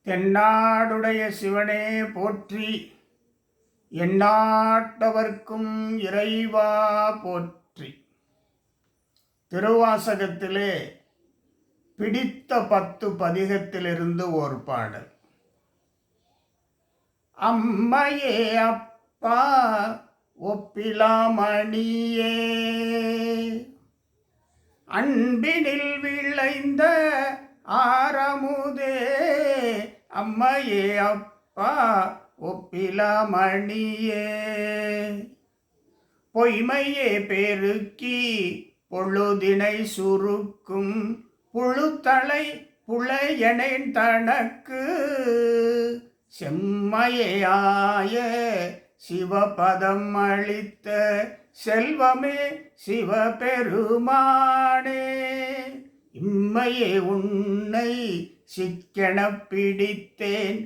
தென்னாடுடைய சிவனே போற்றி, எந்நாட்டவர்க்கும் இறைவா போற்றி. திருவாசகத்திலே பிடித்த 10 பதிகத்திலிருந்து ஓர் பாடல். அம்மையே அப்பா ஒப்பிலாமணியே, அன்பினில் விளைந்த ஆரமுதே, அம்மையே அப்பா ஒப்பிலாமணியே, பொய்மையே பெருக்கி பொழுதினை சுருக்கும் புழுத்தலை புலையனேன் தனக்கு, செம்மையாய சிவபதம் அளித்த செல்வமே சிவபெருமானே, இம்மையே உன்னை சிக்கென பிடித்தேன்,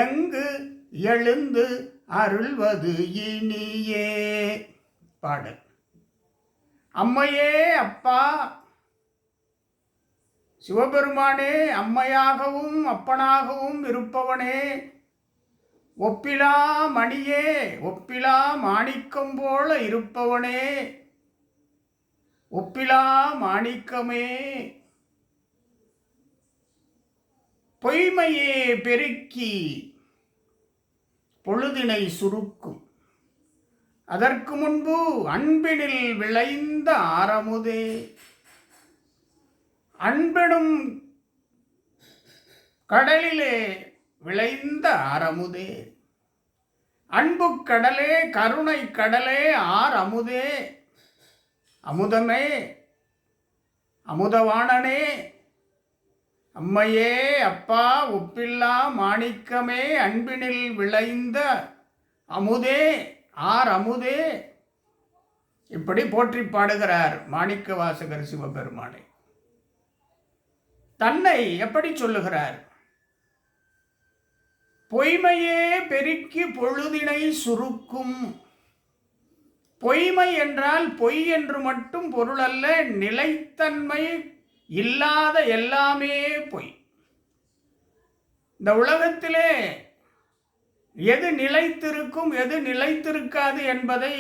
எங்கு எழுந்து அருள்வது இனியே. பாடல். அம்மையே அப்பா, சிவபெருமானே அம்மையாகவும் அப்பனாகவும் இருப்பவனே, ஒப்பிலா மணியே ஒப்பிலா மாணிக்கம் போல இருப்பவனே, ஒப்பிலா மாணிக்கமே, பொய்மையே பெருக்கி பொழுதினை சுருக்கும், அதற்கு முன்பு அன்பினில் விளைந்த ஆரமுதே, அன்பெனும் கடலிலே விளைந்த ஆரமுதே, அன்பு கடலே கருணை கடலே ஆரமுதே, அமுதமே அமுதவாணனே, அம்மையே அப்பா ஒப்பில்லா மாணிக்கமே, அன்பினில் விளைந்த அமுதே அமுதே. இப்படி போற்றி பாடுகிறார் மாணிக்க வாசகர் சிவபெருமானை. தன்னை எப்படி சொல்லுகிறார்? பொய்மையே பெருக்கி பொழுதினை சுருக்கும். பொய்மை என்றால் பொய் என்று மட்டும் பொருள் அல்ல, நிலைத்தன்மை இல்லாத எல்லாமே பொய். இந்த உலகத்திலே எது நிலைத்திருக்கும் எது நிலைத்திருக்காது என்பதை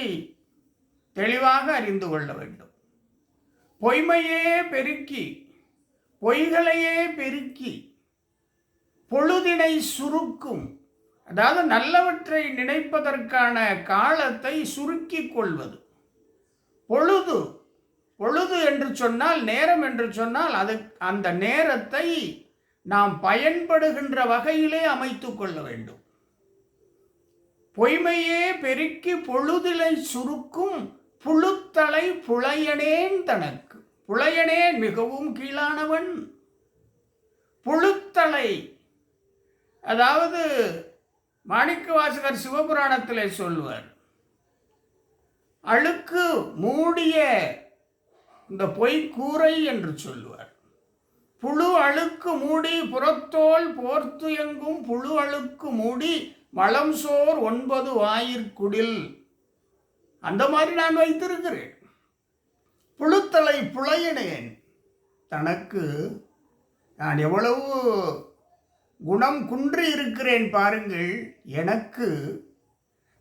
தெளிவாக அறிந்து கொள்ள வேண்டும். பொய்மையே பெருக்கி பொய்களையே பெருக்கி பொழுதினை சுருக்கும், அதாவது நல்லவற்றை நினைப்பதற்கான காலத்தை சுருக்கிக் கொள்வது. பொழுது பொழுது என்று சொன்னால், நேரம் என்று சொன்னால், அது அந்த நேரத்தை நாம் பயன்படுகின்ற வகையிலே அமைத்து கொள்ள வேண்டும். பொய்மையே பெருக்கி பொழுதிலை சுருக்கும் புழுத்தலை புலையனேன் தனக்கு. புலையனேன் மிகவும் கீழானவன். புழுத்தலை, அதாவது மாணிக்கவாசகர் சிவபுராணத்திலே சொல்வார், அழுக்கு மூடிய இந்த பொய்க்கூரை என்று சொல்லுவார். புழு அழுக்கு மூடி புறத்தோல் போர்த்து எங்கும் புழு அழுக்கு மூடி வளம் சோர் 9 வாயிற்குடில். அந்த மாதிரி நான் வைத்திருக்கிறேன். புழுத்தலை புலையனேன் தனக்கு. நான் எவ்வளவு குணம் குன்றி இருக்கிறேன் பாருங்கள். எனக்கு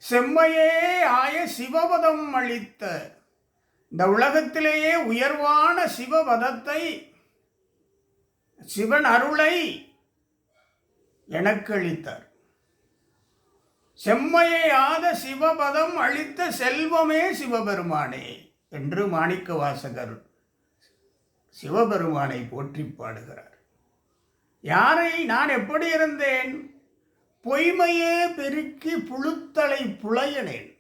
செம்மையே ஆய சிவபதம் அளித்த, இந்த உலகத்திலேயே உயர்வான சிவபதத்தை, சிவன் அருளை எனக்கு அளித்தார். செம்மையாத சிவபதம் அளித்த செல்வமே சிவபெருமானே என்று மாணிக்க வாசகர் சிவபெருமானை போற்றி பாடுகிறார். யாரை நான் எப்படி இருந்தேன்? பொய்மையே பெருக்கி புழுத்தலை புலையனேன்.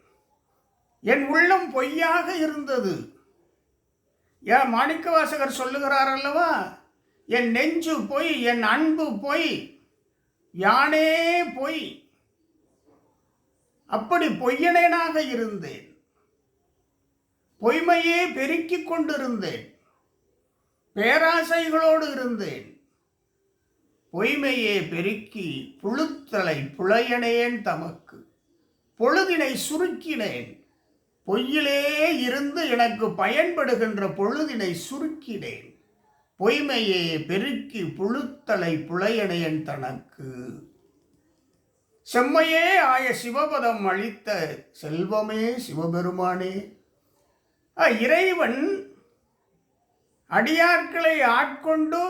என் உள்ளம் பொய்யாக இருந்தது. ஏன் மாணிக்க வாசகர் சொல்லுகிறார் அல்லவா, என் நெஞ்சு பொய், என் அன்பு பொய், யானே பொய். அப்படி பொய்யனேனாக இருந்தேன். பொய்மையே பெருக்கிக் கொண்டிருந்தேன். பேராசைகளோடு இருந்தேன். பொய்மையே பெருக்கி புழுத்தலை புலையனேன் தமக்கு. பொழுதினை சுருக்கினேன். பொய்யிலே இருந்து எனக்கு பயன்படுகின்ற பொழுதினை சுருக்கினேன். பொய்மையே பெருக்கி புழுத்தலை புலையணையன் தனக்கு. செம்மையே ஆய சிவபதம் அளித்த செல்வமே சிவபெருமானே. இறைவன் அடியார்களை ஆட்கொண்டு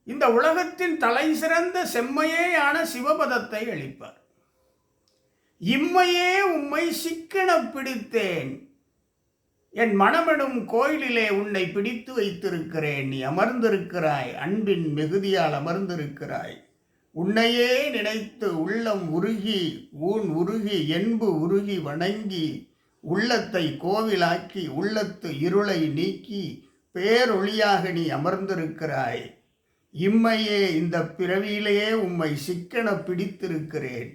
இந்த உலகத்தின் தலை சிறந்த செம்மையேயான சிவபதத்தை அளிப்பார். இம்மையே உம்மை சிக்கென பிடித்தேன், என் மனமெனும் கோயிலிலே உன்னை பிடித்து வைத்திருக்கிறேன். நீ அமர்ந்திருக்கிறாய், அன்பின் மிகுதியால் அமர்ந்திருக்கிறாய். உன்னையே நினைத்து உள்ளம் உருகி ஊன் உருகி என்பு உருகி வணங்கி உள்ளத்தை கோவிலாக்கி உள்ளத்து இருளை நீக்கி பேரொளியாக நீ அமர்ந்திருக்கிறாய். இம்மையே இந்த பிறவியிலேயே உம்மை சிக்கென பிடித்திருக்கிறேன்.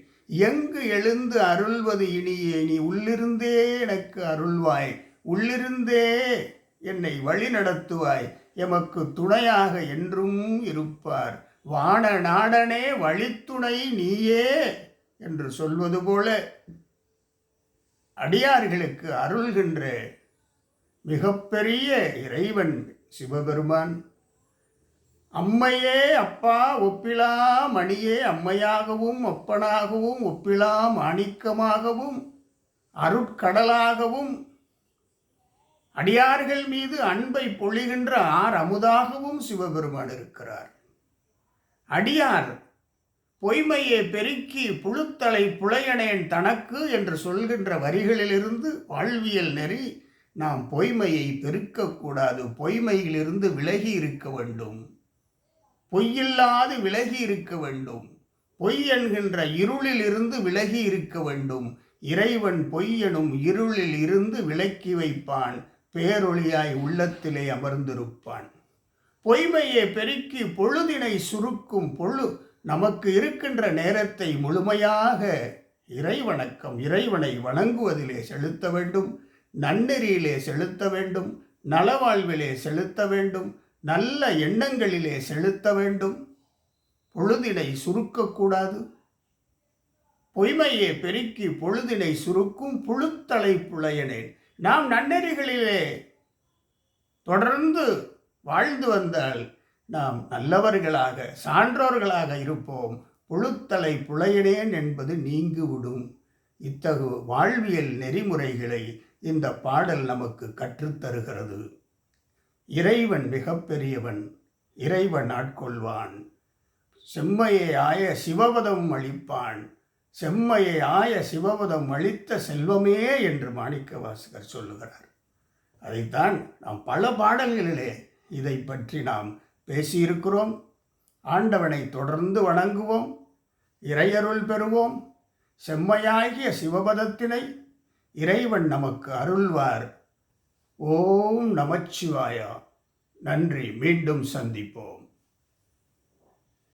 எங்கு எழுந்து அருள்வது இனியே, நீ உள்ளிருந்தே எனக்கு அருள்வாய், உள்ளிருந்தே என்னை வழி நடத்துவாய், எமக்கு துணையாக என்றும் இருப்பார். வான நாடனே வழித்துணை நீயே என்று சொல்வது போல அடியார்களுக்கு அருள்கின்ற மிகப்பெரிய இறைவன் சிவபெருமான். அம்மையே அப்பா ஒப்பிலா மணியே, அம்மையாகவும் அப்பனாகவும் ஒப்பிலா மாணிக்கமாகவும் அருட்கடலாகவும் அடியார்கள் மீது அன்பை பொழிகின்ற அமுதாகவும் சிவபெருமான் இருக்கிறார். அடியார் பொய்மையை பெருக்கி புழுத்தலை புலையணேன் தனக்கு என்று சொல்கின்ற வரிகளிலிருந்து வாழ்வியல் நெறி நாம் பொய்மையை பெருக்கக்கூடாது. பொய்மையிலிருந்து விலகி இருக்க வேண்டும், பொய்யில்லாது விலகி இருக்க வேண்டும், பொய் என்கின்ற இருளில் இருந்து விலகி இருக்க வேண்டும். இறைவன் பொய் எனும் இருளில் இருந்து விலக்கி வைப்பான், பேரொளியாய் உள்ளத்திலே அமர்ந்திருப்பான். பொய்மையை பெருக்கி பொழுதினை சுருக்கும் நமக்கு இருக்கின்ற நேரத்தை முழுமையாக இறைவணக்கம், இறைவனை வணங்குவதிலே செலுத்த வேண்டும், நன்னெறியிலே செலுத்த வேண்டும், நலவாழ்விலே செலுத்த வேண்டும், நல்ல எண்ணங்களிலே செலுத்த வேண்டும். பொழுதினை சுருக்கக்கூடாது. பொய்மையை பெருக்கி பொழுதினை சுருக்கும் புழுத்தலை புலையனேன். நாம் நன்னெறிகளிலே தொடர்ந்து வாழ்ந்து வந்தால் நாம் நல்லவர்களாக சான்றோர்களாக இருப்போம். புழுத்தலை புலையனேன் என்பது நீங்கிவிடும். இத்தகு வாழ்வியல் நெறிமுறைகளை இந்த பாடல் நமக்கு கற்றுத்தருகிறது. இறைவன் மிகப்பெரியவன், இறைவன் ஆட்கொள்வான், செம்மையை ஆய சிவபதம் அளிப்பான், செம்மையை ஆய சிவபதம் அளித்த செல்வமே என்று மாணிக்கவாசகர் சொல்லுகிறார். அதைத்தான் நாம் பல பாடல்களிலே இதை பற்றி நாம் பேசியிருக்கிறோம். ஆண்டவனை தொடர்ந்து வணங்குவோம், இறையருள் பெறுவோம். செம்மையாகிய சிவபதத்தினை இறைவன் நமக்கு அருள்வார். ஓம் நமச்சிவாயா. நன்றி. மீண்டும் சந்திப்போம்.